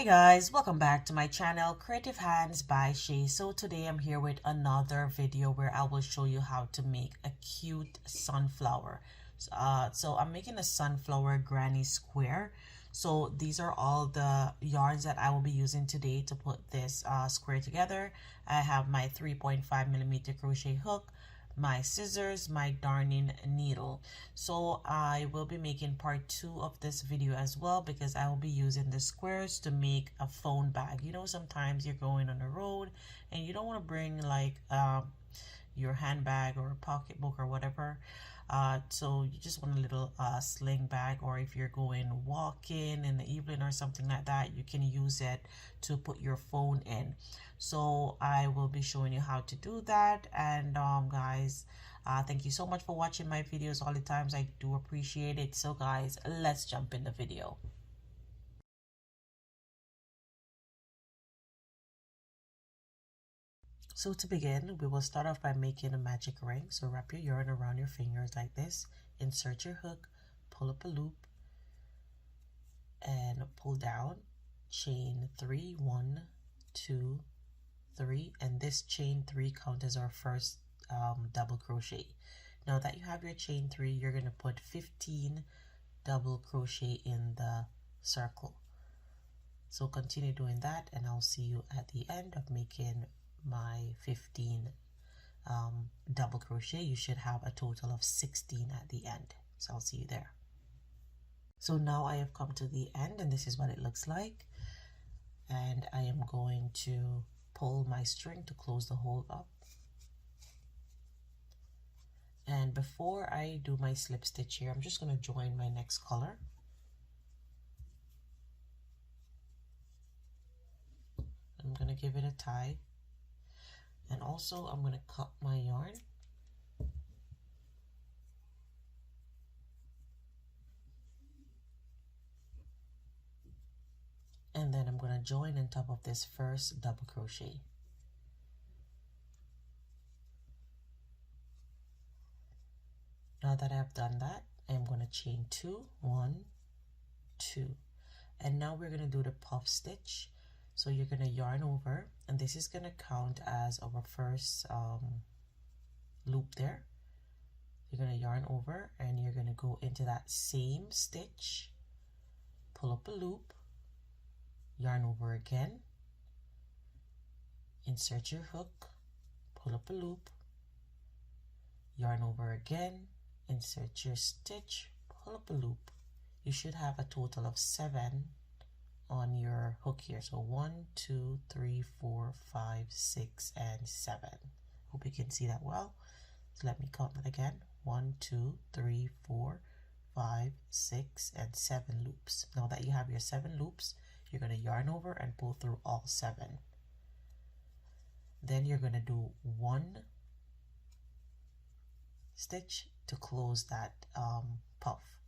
Guys, welcome back to my channel Creative Hands by Shay. So today I'm here with another video where I will show you how to make a cute sunflower. So I'm making a sunflower granny square. So these are all the yarns that I will be using today to put this square together. I have my 3.5mm crochet hook, my scissors, my darning needle. So I will be making part 2 of this video as well, because I will be using the squares to make a phone bag. You know, sometimes you're going on the road and you don't want to bring like your handbag or a pocketbook or whatever. So you just want a little sling bag, or if you're going walking in the evening or something like that, you can use it to put your phone in. So I will be showing you how to do that. And guys, thank you so much for watching my videos all the times. I do appreciate it. So guys, let's jump in the video. So to begin, we will start off by making a magic ring. So wrap your yarn around your fingers like this, insert your hook, pull up a loop, and pull down, chain 3, 1, 2, 3, and this chain 3 counts as our first double crochet. Now that you have your chain 3, you're going to put 15 double crochet in the circle. So continue doing that, and I'll see you at the end of making my 15 double crochet. You should have a total of 16 at the end. So I'll see you there. So now I have come to the end, and this is what it looks like. And I am going to pull my string to close the hole up. And before I do my slip stitch here, I'm just going to join my next color. I'm going to give it a tie. And also I'm going to cut my yarn. And then I'm going to join on top of this first double crochet. Now that I've done that, I'm going to chain 2, 1, 2. And now we're going to do the puff stitch. So you're going to yarn over, and this is going to count as our first loop there. You're going to yarn over, and you're going to go into that same stitch, pull up a loop, yarn over again, insert your hook, pull up a loop, yarn over again, insert your stitch, pull up a loop. You should have a total of 7 on your hook here. So 1, 2, 3, 4, 5, 6, and 7. Hope you can see that well. So let me count that again. 1, 2, 3, 4, 5, 6, and 7 loops. Now that you have your 7 loops, you're going to yarn over and pull through all 7. Then you're going to do 1 stitch to close that puff.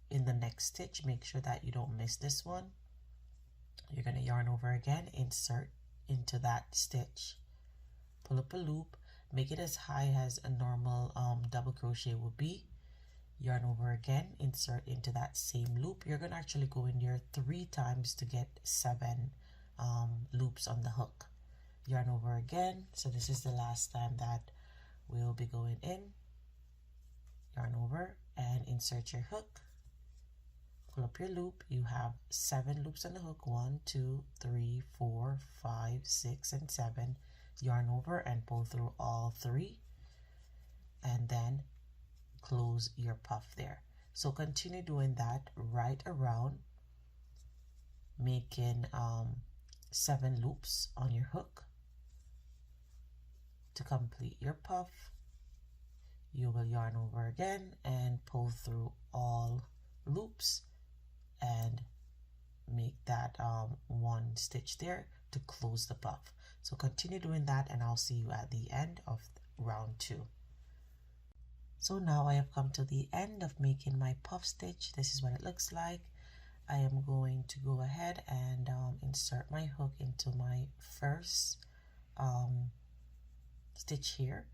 In the next stitch, make sure that you don't miss this one. You're going to yarn over again, insert into that stitch, pull up a loop, make it as high as a normal double crochet would be, yarn over again, insert into that same loop. You're going to actually go in there 3 times to get 7 loops on the hook. Yarn over again. So this is the last time that we'll be going in. Yarn over and insert your hook. Pull up your loop. You have 7 loops on the hook. 1, 2, 3, 4, 5, 6, and 7. Yarn over and pull through all 3, and then close your puff there. So continue doing that right around, making 7 loops on your hook. To complete your puff, you will yarn over again and pull through all loops and make that 1 stitch there to close the puff. So continue doing that, and I'll see you at the end of round 2. So now I have come to the end of making my puff stitch. This is what it looks like. I am going to go ahead and insert my hook into my first stitch here.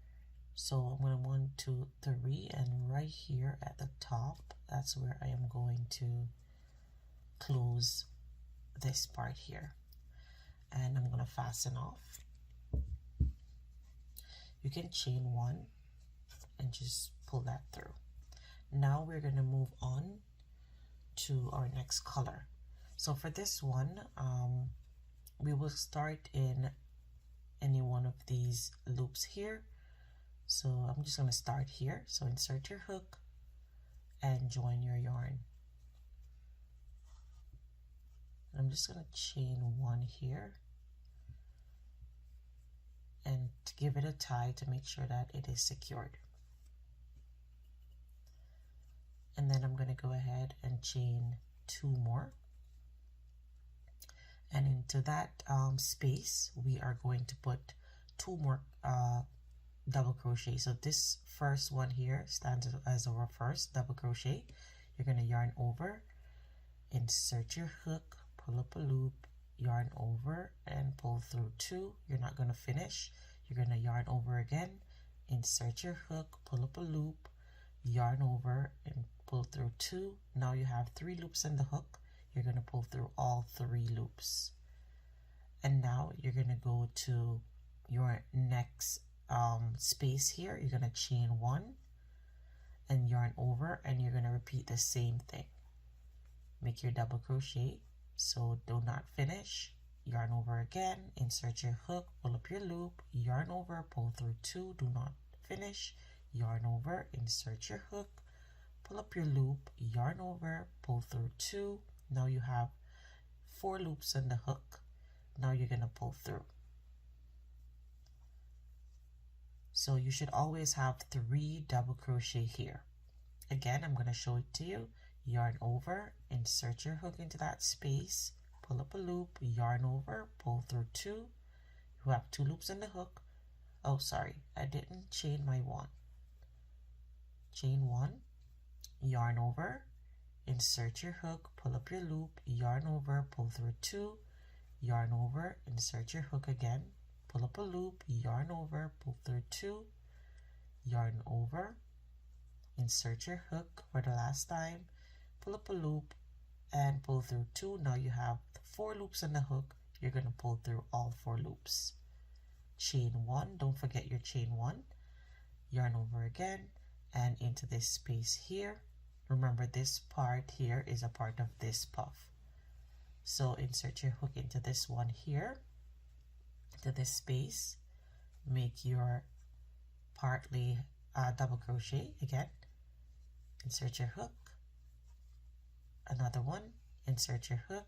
So I'm going to 1, 2, 3, and right here at the top, that's where I am going to close this part here, and I'm going to fasten off. You can chain one and just pull that through. Now we're going to move on to our next color. So for this one, we will start in any one of these loops here. So I'm just going to start here. So insert your hook and join your yarn. I'm just going to chain one here and to give it a tie to make sure that it is secured. And then I'm going to go ahead and chain two more. And into that space, we are going to put two more double crochet. So this first one here stands as our first double crochet. You're going to yarn over, insert your hook, pull up a loop, yarn over and pull through two. You're not going to finish. You're going to yarn over again, insert your hook, pull up a loop, yarn over and pull through two. Now you have three loops in the hook. You're going to pull through all three loops. And now you're going to go to your next space here. You're going to chain one and yarn over, and you're going to repeat the same thing. Make your double crochet. So do not finish, yarn over again, insert your hook, pull up your loop, yarn over, pull through two, do not finish, yarn over, insert your hook, pull up your loop, yarn over, pull through two. Now you have four loops on the hook. Now you're going to pull through. So you should always have three double crochet here. Again, I'm going to show it to you. Yarn over, insert your hook into that space, pull up a loop, yarn over, pull through two. You have two loops in the hook. Oh, sorry, I didn't chain my one. Chain one, yarn over, insert your hook, pull up your loop, yarn over, pull through two, yarn over, insert your hook again, pull up a loop, yarn over, pull through two, yarn over, insert your hook for the last time, pull up a loop and pull through two. Now you have four loops in the hook. You're going to pull through all four loops. Chain one, don't forget your chain one, yarn over again and into this space here. Remember, this part here is a part of this puff. So insert your hook into this one here, to this space, make your partly double crochet again, insert your hook, another one, insert your hook,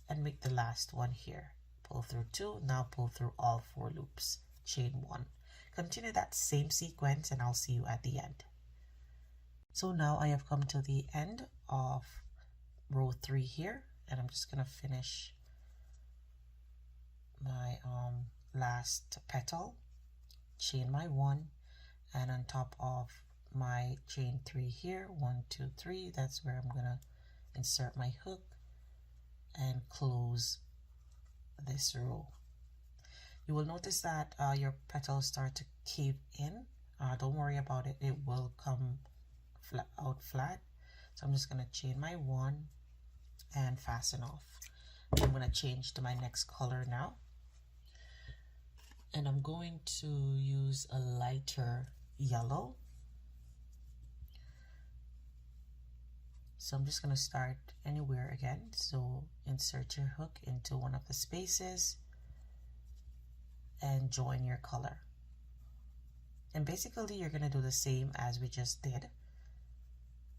and make the last one here. Pull through two, now pull through all four loops, chain one. Continue that same sequence and I'll see you at the end. So now I have come to the end of row 3 here, and I'm just gonna finish my last petal, chain my one, and on top of my chain 3 here, 1 2 3, that's where I'm gonna insert my hook and close this row. You will notice that your petals start to cave in. Don't worry about it, it will come out flat. So I'm just going to chain my one and fasten off. I'm going to change to my next color now, and I'm going to use a lighter yellow. So I'm just going to start anywhere again. So insert your hook into one of the spaces and join your color. And basically you're going to do the same as we just did.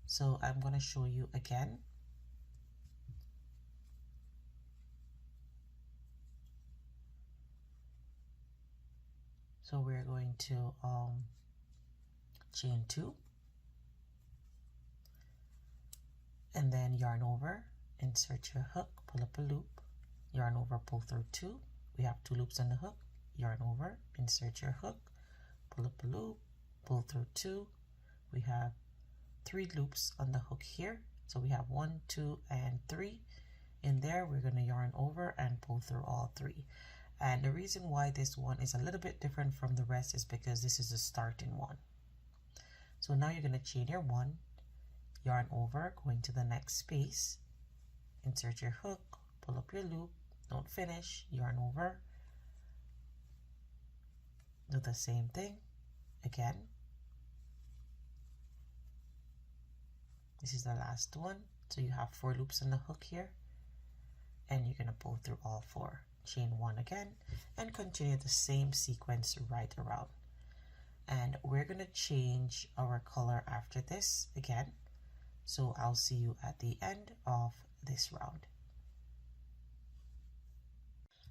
So I'm going to show you again. So we're going to chain 2 and then yarn over, insert your hook, pull up a loop, yarn over, pull through 2. We have 2 loops on the hook, yarn over, insert your hook, pull up a loop, pull through 2. We have 3 loops on the hook here, so we have 1 2 and 3 in there. We're going to yarn over and pull through all 3. And the reason why this one is a little bit different from the rest is because this is a starting one. So now you're going to chain your 1, yarn over, going to the next space, insert your hook, pull up your loop, don't finish, yarn over, do the same thing again. This is the last one, so you have 4 loops on the hook here, and you're going to pull through all 4. Chain 1 again and continue the same sequence right around. And we're going to change our color after this again, so I'll see you at the end of this round.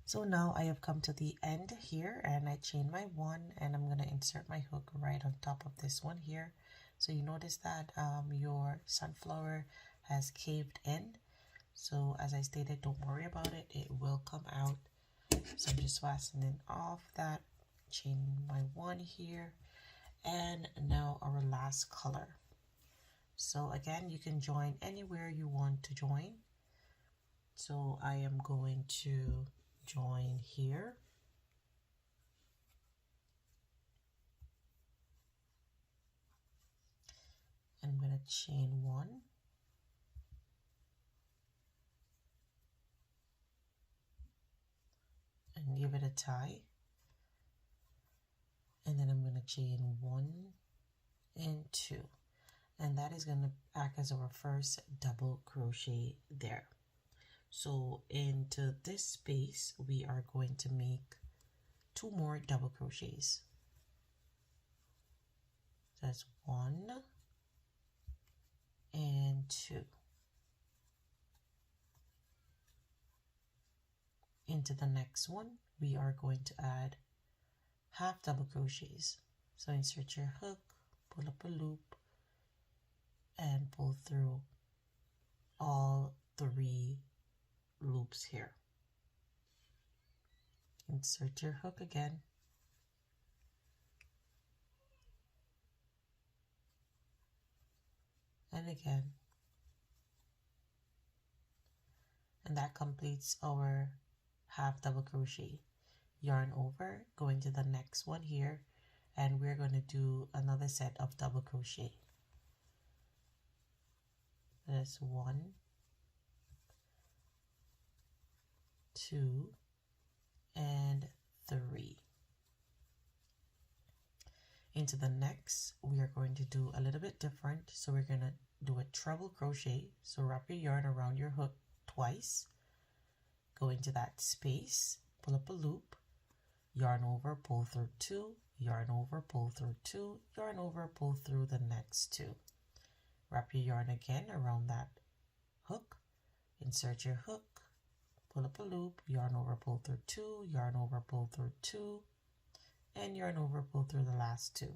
So now I have come to the end here, and I chain my 1, and I'm going to insert my hook right on top of this one here. So you notice that your sunflower has caved in. So as I stated, don't worry about it, it will come out. So I'm just fastening off that, chaining my 1 here, and now our last color. So again, you can join anywhere you want to join. So I am going to join here. I'm going to chain 1. And give it a tie. And then I'm going to chain 1 and 2. And that is going to act as our first double crochet there. So into this space, we are going to make 2 more double crochets. That's 1 and 2. Into the next one, we are going to add half double crochets. So insert your hook, pull up a loop, and pull through all 3 loops here. Insert your hook again, and again, and that completes our half double crochet. Yarn over, going to the next one here, and we're going to do another set of double crochet. That's 1, 2, and 3. Into the next, we are going to do a little bit different. So we're going to do a treble crochet. So wrap your yarn around your hook twice, go into that space, pull up a loop, yarn over, pull through 2, yarn over, pull through 2, yarn over, pull through the next 2. Wrap your yarn again around that hook, insert your hook, pull up a loop, yarn over, pull through 2, yarn over, pull through 2, and yarn over, pull through the last 2.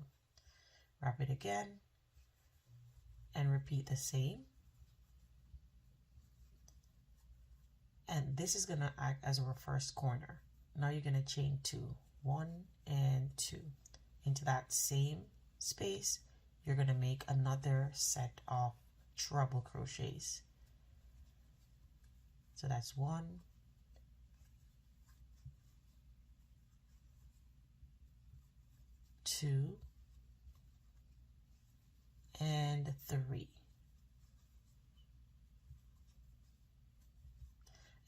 Wrap it again and repeat the same. And this is going to act as our first corner. Now you're going to chain 2, 1 and 2. Into that same space, you're going to make another set of treble crochets. So that's 1, 2, and 3.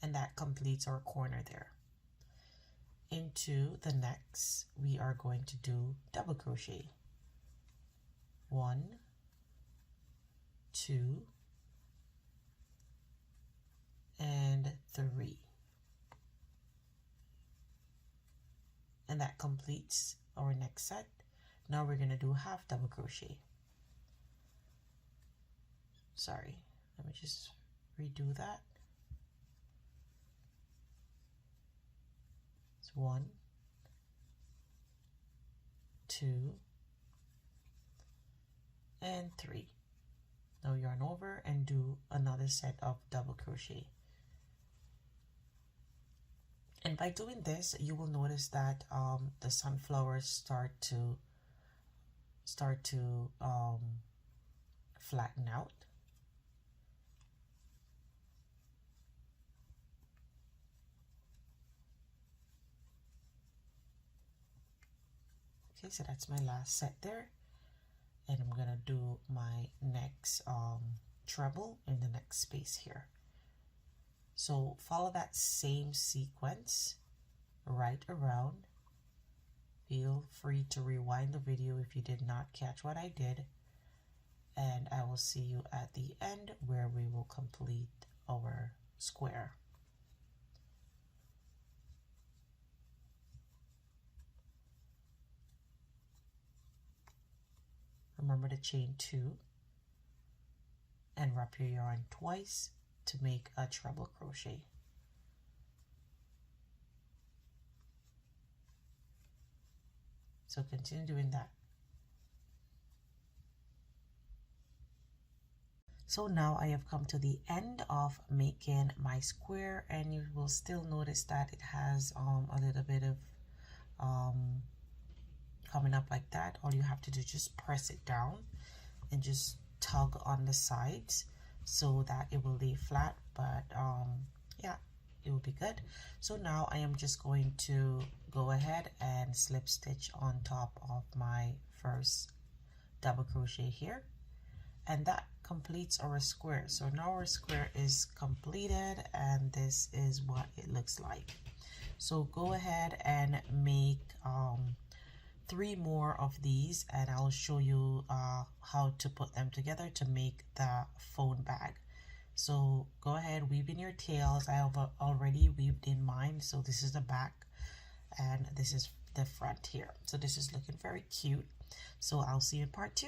And that completes our corner there. Into the next, we are going to do double crochet. 1, 2, and 3. And that completes our next set. Now we're going to do half double crochet. Sorry, let me just redo that. It's 1, 2, and 3. Now yarn over and do another set of double crochet. And by doing this, you will notice that the sunflowers start to flatten out. Okay, so that's my last set there, and I'm gonna do my next treble in the next space here. So follow that same sequence right around. Feel free to rewind the video if you did not catch what I did. And I will see you at the end where we will complete our square. Remember to chain 2 and wrap your yarn twice to make a treble crochet. So continue doing that. So now I have come to the end of making my square, and you will still notice that it has a little bit of coming up like that. All you have to do is just press it down and just tug on the sides so that it will lay flat, but yeah, it will be good. So now I am just going to go ahead and slip stitch on top of my first double crochet here, and that completes our square. So now our square is completed, and this is what it looks like. So go ahead and make 3 more of these, and I'll show you how to put them together to make the phone bag. So go ahead, weave in your tails. I have already weaved in mine. So this is the back and this is the front here. So this is looking very cute. So I'll see you in part 2.